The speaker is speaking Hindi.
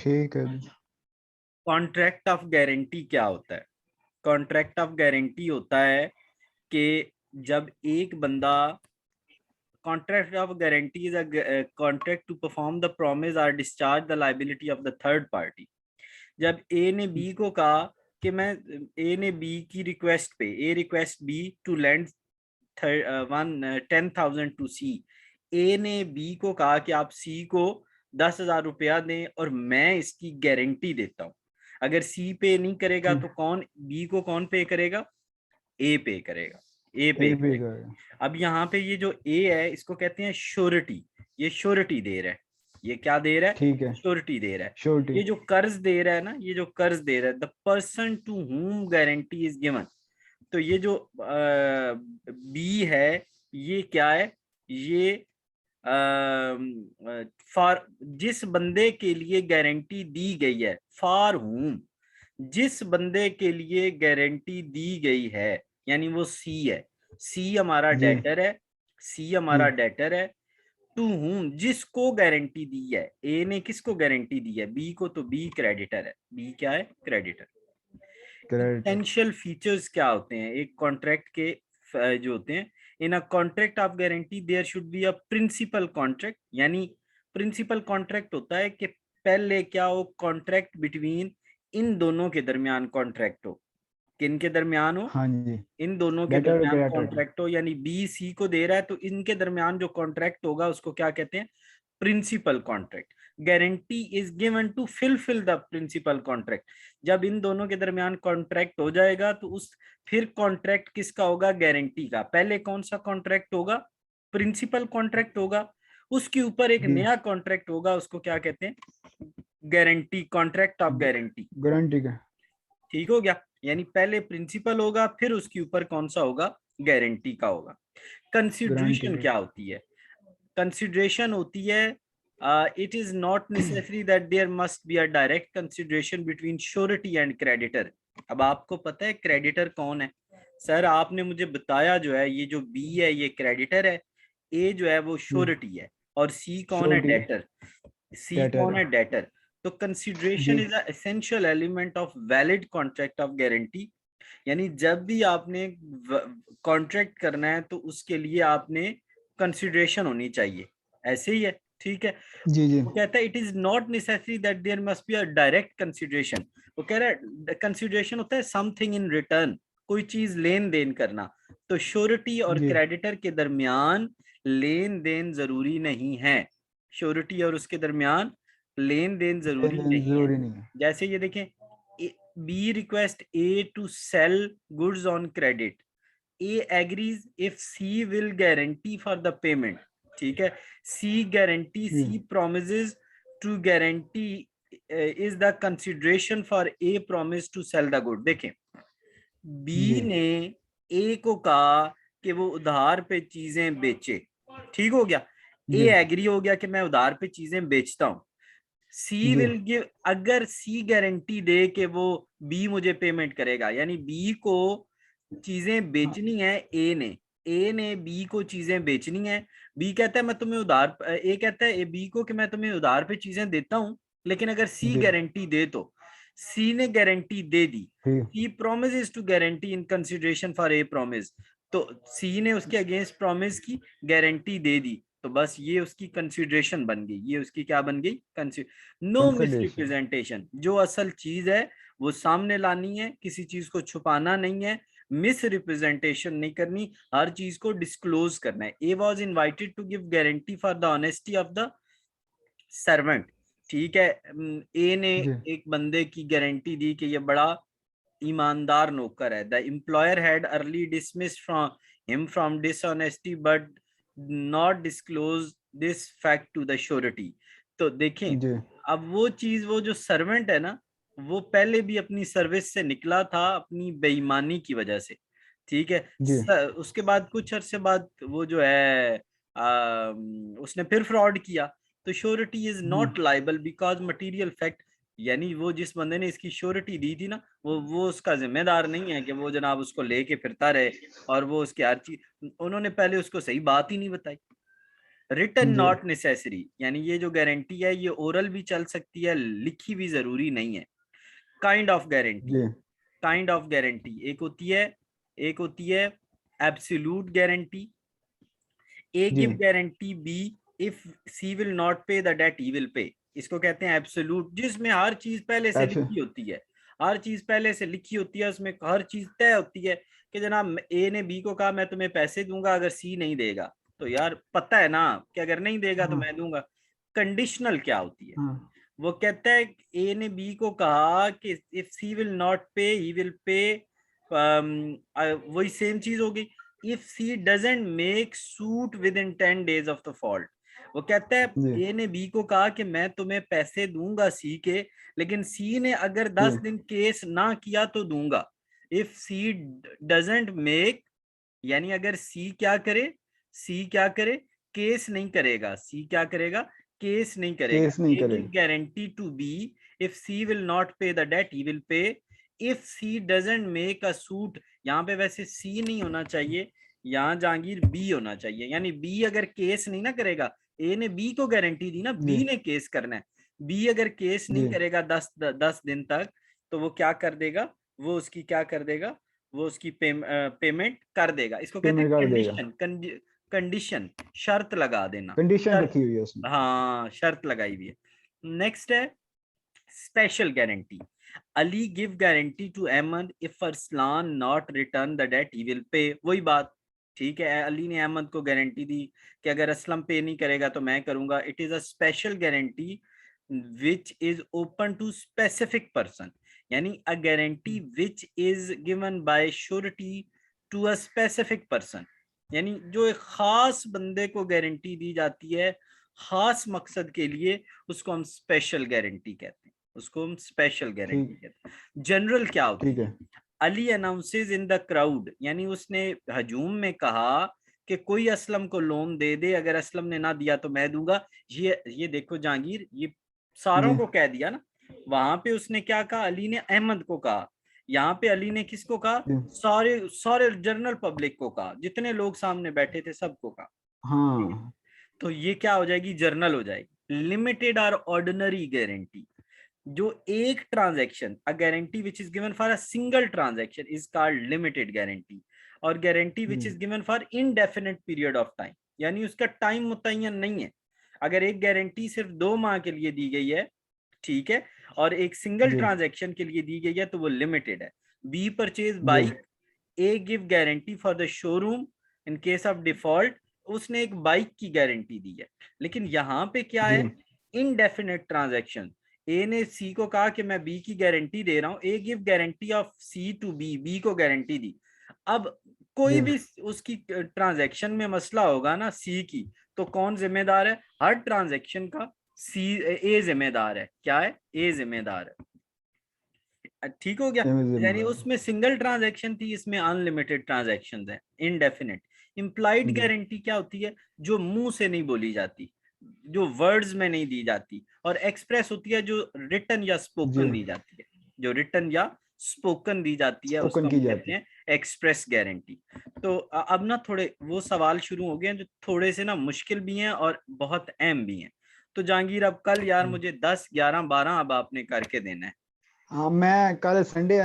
ठीक है जी। कॉन्ट्रैक्ट ऑफ गारंटी क्या होता है? कॉन्ट्रैक्ट ऑफ गारंटी होता है कि जब एक बंदा, contract of guarantee is a contract to perform the promise or discharge the liability of the third party. जब ए ने बी को कहा कि मैं, ए ने बी की रिक्वेस्ट पे, A request B to lend 10,000 to C, A ने बी को कहा कि आप सी को 10,000 रुपया दें और मैं इसकी गारंटी देता हूं। अगर सी पे नहीं करेगा ठीक। तो कौन, बी को कौन पे करेगा? ए पे करेगा, ए पे ए भी करेगा। करेगा। अब यहाँ पे ये जो ए है इसको कहते हैं श्योरिटी। ये श्योरिटी दे रहा है। ये क्या दे रहा है? ठीक है। श्योरिटी दे रहा है। श्योरिटी। ये जो कर्ज दे रहा है ना, ये जो कर्ज दे रहा है, the person to whom guarantee is given. तो ये जो बी है, ये क्या है? ये फॉर, जिस बंदे के लिए गारंटी दी गई है, फॉर हुम, जिस बंदे के लिए गारंटी दी गई है, यानी वो सी है। सी हमारा जी डेटर है। सी जी। हमारा डेटर है। टू हुम, जिसको गारंटी दी है। ए ने किसको गारंटी दी है? बी को। तो बी क्रेडिटर है। बी क्या है? क्रेडिटर। क्रेडिट। एसेंशियल फीचर्स क्या होते हैं एक कॉन्ट्रैक्ट के? जो होते हैं, in a contract of guarantee there should be a principal contract. यानी प्रिंसिपल कॉन्ट्रैक्ट होता है कि पहले क्या हो? कॉन्ट्रैक्ट बिटवीन, इन दोनों के दरमियान कॉन्ट्रैक्ट हो। किन के दरमियान हो? हाँ जी। इन दोनों के डेटर और दरमियान क्रेडिटर। कॉन्ट्रैक्ट हो। यानी बी सी को दे रहा है तो इनके दरमियान जो कॉन्ट्रैक्ट होगा उसको क्या कहते हैं? Principal contract. Guarantee is given to fill the principal contract. जब इन दोनों के दरमियान कॉन्ट्रैक्ट हो जाएगा तो उस, फिर कॉन्ट्रैक्ट किसका होगा? गारंटी का। पहले कौन सा कॉन्ट्रैक्ट होगा? प्रिंसिपल कॉन्ट्रैक्ट होगा। उसके ऊपर एक जी। नया कॉन्ट्रैक्ट होगा, उसको क्या कहते हैं? Guarantee, contract of guarantee. Guarantee का। ठीक हो गया? यानी पहले प्रिंसिपल होगा, फिर उसके ऊपर कौन सा होगा? गारंटी का होगा। गारंटी कंसिडरेशन का। क्या होती है? कंसिडरेशन होती है, it is not necessary that there must be a direct consideration between surety and creditor. अब आपको पता है क्रेडिटर कौन है? सर आपने मुझे बताया जो है, ये जो बी है ये क्रेडिटर है, ए जो है वो जी। श्योरिटी है, और सी कौन है? श्योरिटी। डेटर। सी डेटर कौन है। है? डेटर। तो कंसिडरेशन जी is a essential element of valid contract of guarantee. यानी जब भी आपने कॉन्ट्रैक्ट करना है तो उसके लिए आपने कंसिडरेशन होनी चाहिए। ऐसे ही है, ठीक है? जी। जी वो कहता है it is not necessary that there must be a direct consideration. वो कह रहा है कंसिडरेशन होता है समथिंग इन रिटर्न, कोई चीज लेन देन करना। तो श्योरिटी और जी। क्रेडिटर के दरमियान लेन देन जरूरी नहीं है। श्योरिटी और उसके दरमियान लेन देन लेन जरूरी देन नहीं है। जरूरी नहीं है। जैसे ये देखें, B request A to sell goods on credit. A agrees if C will guarantee for the payment. ठीक है? सी गारंटी, जी C promises to guarantee is the consideration for a promise to sell the good. देखें, बी जी। ने ए को कहा कि वो उधार पे चीजें बेचे। ठीक हो गया? ए जी एग्री हो गया कि मैं उधार पे चीजें बेचता हूं। सी जी। विल गिव, अगर सी गारंटी दे कि वो बी मुझे पेमेंट करेगा, यानी बी को चीजें हाँ बेचनी है, ए ने बी को चीजें बेचनी है। बी कहता है मैं तुम्हें उधार, ए कहता है ए बी को कि मैं तुम्हें उधार पे चीजें देता हूं, लेकिन अगर सी जी। गारंटी दे तो। सी ने गारंटी दे दी। ठीक। C promise to guarantee in consideration for a promise. तो सी ने उसके अगेंस्ट प्रॉमिस की, गारंटी दे दी, तो बस ये उसकी कंसिडरेशन बन गई। ये उसकी क्या बन गई? No miss consideration. रिप्रेजेंटेशन। जो असल चीज है वो सामने लानी है, किसी चीज को छुपाना नहीं है, मिस रिप्रेजेंटेशन नहीं करनी, हर चीज को डिस्क्लोज करना है। A was invited to give guarantee for the honesty of the servant. ठीक है? ए ने जी एक बंदे की गारंटी दी कि ये बड़ा ईमानदार नौकर है। The employer had early dismissed from him from dishonesty but not disclose this fact to the surety. तो देखें, जी। अब वो चीज, वो जो सर्वेंट है ना, वो पहले भी अपनी सर्विस से निकला था अपनी बेईमानी की वजह से। ठीक है? जी। उसके बाद कुछ अरसे बाद वो जो है, उसने फिर फ्रॉड किया। तो श्योरिटी इज जी। Not liable because material fact, यानी वो जिस बंदे ने इसकी श्योरिटी दी थी ना, वो उसका जिम्मेदार नहीं है कि वो जनाब उसको लेके फिरता रहे और वो उसकी हर चीज, उन्होंने पहले उसको सही बात ही नहीं बताई। रिटन जी नॉट नेसेसरी, यानी ये जो गारंटी है ये ओरल भी चल सकती है, लिखी भी जरूरी नहीं है। काइंड ऑफ गारंटी, जी काइंड ऑफ गारंटी एक होती है एब्सोल्यूट गारंटी। ए जी give guarantee B if C will not pay the debt he will pay. इसको कहते हैं एब्सोल्यूट, जिसमें हर चीज पहले से एब्स लिखी होती है, हर चीज पहले से लिखी होती है, उसमें हर चीज तय होती है कि जनाब ए ने बी को कहा मैं तुम्हें पैसे दूंगा अगर सी नहीं देगा, तो यार पता है ना कि अगर नहीं देगा तो हाँ मैं दूंगा। कंडीशनल क्या होती है, हाँ वो कहता है ए ने बी को कहा कि इफ सी विल नॉट पे ही विल पे, वही सेम चीज हो गई। If C doesn't make suit within 10 days of the fault, वो कहता है जी ए ने बी को कहा कि मैं तुम्हें पैसे दूंगा सी के, लेकिन सी ने अगर जी 10 दिन केस ना किया तो दूंगा। इफ सी डजंट मेक, यानी अगर सी क्या करे, सी क्या करे, केस नहीं करेगा, सी क्या करेगा, केस नहीं करेगा। केस नहीं ए गिव करेगा। Guarantee to B if C will not pay the debt he will pay, if C doesn't make a suit, यहाँ पे वैसे सी नहीं होना चाहिए, यहाँ जहांगीर बी होना चाहिए, यानी बी अगर केस नहीं ना करेगा, ए ने बी को गारंटी दी ना, जी बी ने केस करना है, बी अगर केस नहीं जी करेगा 10 दिन तक, तो वो क्या कर देगा, वो उसकी क्या कर देगा, वो उसकी पेमेंट कर देगा। इसको कहते पेमेंट हैं कर देगा। कंडीशन, कंडीशन, शर्त लगा देना, कंडीशन शर्त, रखी हुई है उसमें। हाँ शर्त लगाई हुई है। नेक्स्ट है special guarantee. Ali give guarantee to Ahmad if Arsalan not return the debt he will pay, वही बात, ठीक है, अली ने अहमद को गारंटी दी कि अगर असलम पे नहीं करेगा तो मैं करूंगा। It is a special guarantee which is open to specific person, यानी a guarantee which is given by surety to a specific person, यानी जो एक खास बंदे को गारंटी दी जाती है खास मकसद के लिए, उसको हम स्पेशल गारंटी कहते हैं, उसको हम स्पेशल गारंटी ठीक कहते हैं। जनरल क्या ठीक होती है, है। Ali announces in the crowd, यानी उसने हजूम में कहा कि कोई असलम को लोन दे दे, अगर असलम ने ना दिया तो मैं दूंगा। ये देखो जहांगीर, ये सारों जी को कह दिया ना, वहां पे उसने क्या कहा, अली ने अहमद को कहा, यहाँ पे अली ने किसको कहा, जी सारे सारे जनरल पब्लिक को कहा, जितने लोग सामने बैठे थे सबको कहा। हाँ तो ये क्या हो जाएगी, जर्नल हो जाएगी। लिमिटेड और ऑर्डिनरी गारंटी, जो एक transaction, a guarantee which is given for a single transaction is called limited guarantee, और गारंटी जी which is given for indefinite period of time, यानी उसका टाइम मुतय्यन नहीं है। अगर एक गारंटी सिर्फ 2 माह के लिए दी गई है, ठीक है, और एक सिंगल जी ट्रांजैक्शन के लिए दी गई है, तो वो लिमिटेड है। बी परचेज जी bike, A give guarantee for the showroom in case of default, उसने एक बाइक की गारंटी दी है। लेकिन यहाँ पे क्या जी है, इनडेफिनेट ट्रांजैक्शन, ए ने सी को कहा कि मैं बी की गारंटी दे रहा हूं, A give guarantee of C to B, B को गारंटी दी। अब जी कोई भी उसकी ट्रांजैक्शन में मसला होगा ना सी की, तो कौन जिम्मेदार है, हर ट्रांजैक्शन का सी, ए जिम्मेदार है, क्या है, ए जिम्मेदार है। ठीक हो गया, यानी जिम्मेदार। उसमें सिंगल ट्रांजैक्शन थी, इसमें अनलिमिटेड ट्रांजैक्शंस हैं, इनडेफिनेट। इम्प्लाइड जी गारंटी क्या होती है, जो मुंह से नहीं बोली जाती, जो वर्ड्स में नहीं दी जाती, और एक्सप्रेस होती है जो रिटन या जी स्पोकन दी जाती है, जो रिटन या स्पोकन दी जाती है उसको स्पोकन हम की कहते जाती। हैं एक्सप्रेस गारंटी। तो अब ना थोड़े वो सवाल शुरू हो गए हैं जो थोड़े से ना मुश्किल भी हैं और बहुत अहम भी हैं। तो जहांगीर अब कल यार मुझे 10 11 12 अब आपने करके देना है। हाँ मैं कल संडे